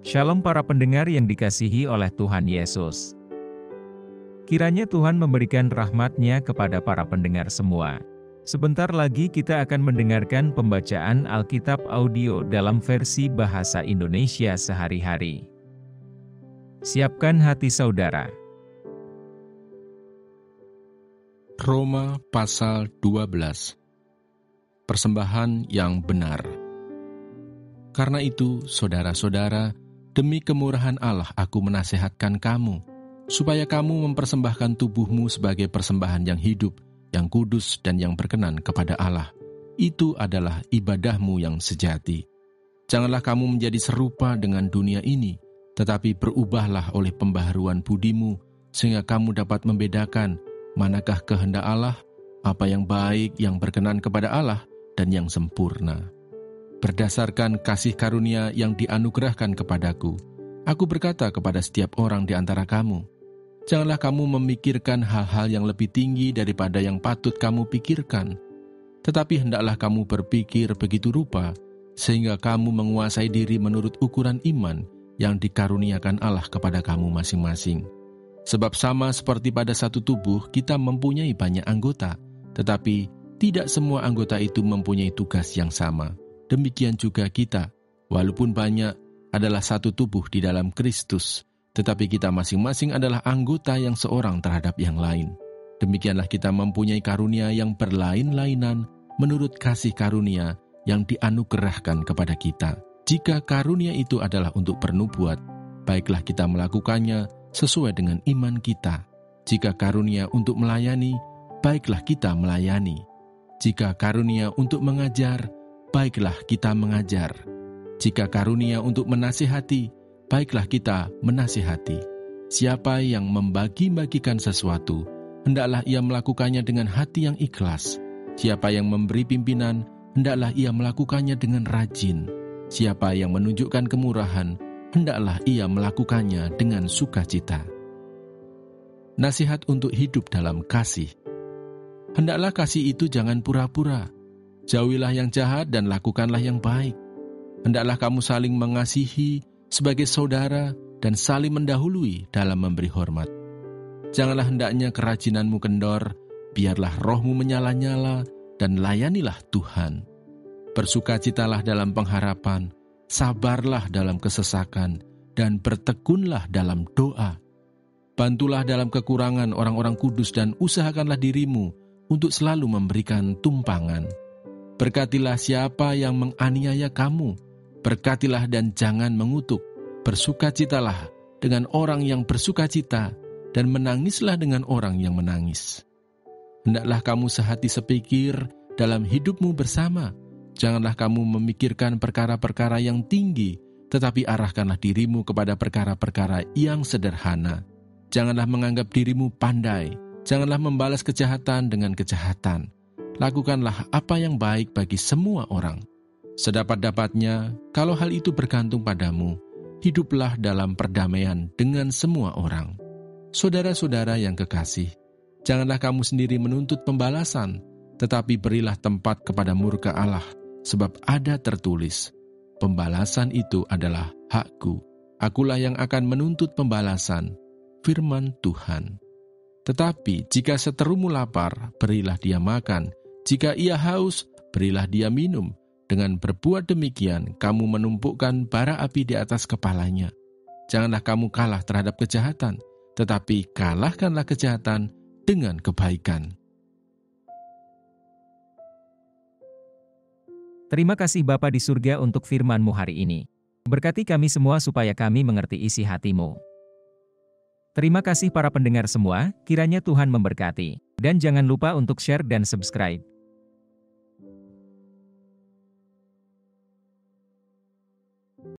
Shalom para pendengar yang dikasihi oleh Tuhan Yesus. Kiranya Tuhan memberikan rahmat-Nya kepada para pendengar semua. Sebentar lagi kita akan mendengarkan pembacaan Alkitab audio dalam versi bahasa Indonesia sehari-hari. Siapkan hati saudara. Roma pasal 12. Persembahan yang benar. Karena itu, saudara-saudara, demi kemurahan Allah aku menasihatkan kamu, supaya kamu mempersembahkan tubuhmu sebagai persembahan yang hidup, yang kudus dan yang berkenan kepada Allah. Itu adalah ibadahmu yang sejati. Janganlah kamu menjadi serupa dengan dunia ini, tetapi berubahlah oleh pembaharuan budimu, sehingga kamu dapat membedakan manakah kehendak Allah, apa yang baik, yang berkenan kepada Allah, dan yang sempurna. Berdasarkan kasih karunia yang dianugerahkan kepadaku, aku berkata kepada setiap orang di antara kamu, janganlah kamu memikirkan hal-hal yang lebih tinggi daripada yang patut kamu pikirkan, tetapi hendaklah kamu berpikir begitu rupa, sehingga kamu menguasai diri menurut ukuran iman yang dikaruniakan Allah kepada kamu masing-masing. Sebab sama seperti pada satu tubuh, kita mempunyai banyak anggota, tetapi tidak semua anggota itu mempunyai tugas yang sama. Demikian juga kita, walaupun banyak, adalah satu tubuh di dalam Kristus, tetapi kita masing-masing adalah anggota yang seorang terhadap yang lain. Demikianlah kita mempunyai karunia yang berlain-lainan menurut kasih karunia yang dianugerahkan kepada kita. Jika karunia itu adalah untuk pernubuat, baiklah kita melakukannya sesuai dengan iman kita. Jika karunia untuk melayani, baiklah kita melayani. Jika karunia untuk mengajar, baiklah kita mengajar. Jika karunia untuk menasihati, baiklah kita menasihati. Siapa yang membagi-bagikan sesuatu, hendaklah ia melakukannya dengan hati yang ikhlas. Siapa yang memberi pimpinan, hendaklah ia melakukannya dengan rajin. Siapa yang menunjukkan kemurahan, hendaklah ia melakukannya dengan sukacita. Nasihat untuk hidup dalam kasih. Hendaklah kasih itu jangan pura-pura. Jauhilah yang jahat dan lakukanlah yang baik. Hendaklah kamu saling mengasihi sebagai saudara dan saling mendahului dalam memberi hormat. Janganlah hendaknya kerajinanmu kendor, biarlah rohmu menyala-nyala dan layanilah Tuhan. Bersukacitalah dalam pengharapan, sabarlah dalam kesesakan, dan bertekunlah dalam doa. Bantulah dalam kekurangan orang-orang kudus dan usahakanlah dirimu untuk selalu memberikan tumpangan. Berkatilah siapa yang menganiaya kamu, berkatilah dan jangan mengutuk. Bersukacitalah dengan orang yang bersukacita, dan menangislah dengan orang yang menangis. Hendaklah kamu sehati sepikir dalam hidupmu bersama. Janganlah kamu memikirkan perkara-perkara yang tinggi, tetapi arahkanlah dirimu kepada perkara-perkara yang sederhana. Janganlah menganggap dirimu pandai, janganlah membalas kejahatan dengan kejahatan. Lakukanlah apa yang baik bagi semua orang. Sedapat-dapatnya, kalau hal itu bergantung padamu, hiduplah dalam perdamaian dengan semua orang. Saudara-saudara yang kekasih, janganlah kamu sendiri menuntut pembalasan, tetapi berilah tempat kepada murka Allah. Sebab ada tertulis, pembalasan itu adalah hakku. Akulah yang akan menuntut pembalasan, firman Tuhan. Tetapi jika seterumu lapar, berilah dia makan. Jika ia haus, berilah dia minum. Dengan berbuat demikian, kamu menumpukkan bara api di atas kepalanya. Janganlah kamu kalah terhadap kejahatan, tetapi kalahkanlah kejahatan dengan kebaikan. Terima kasih Bapa di surga untuk firman-Mu hari ini. Berkati kami semua supaya kami mengerti isi hati-Mu. Terima kasih para pendengar semua, kiranya Tuhan memberkati. Dan jangan lupa untuk share dan subscribe.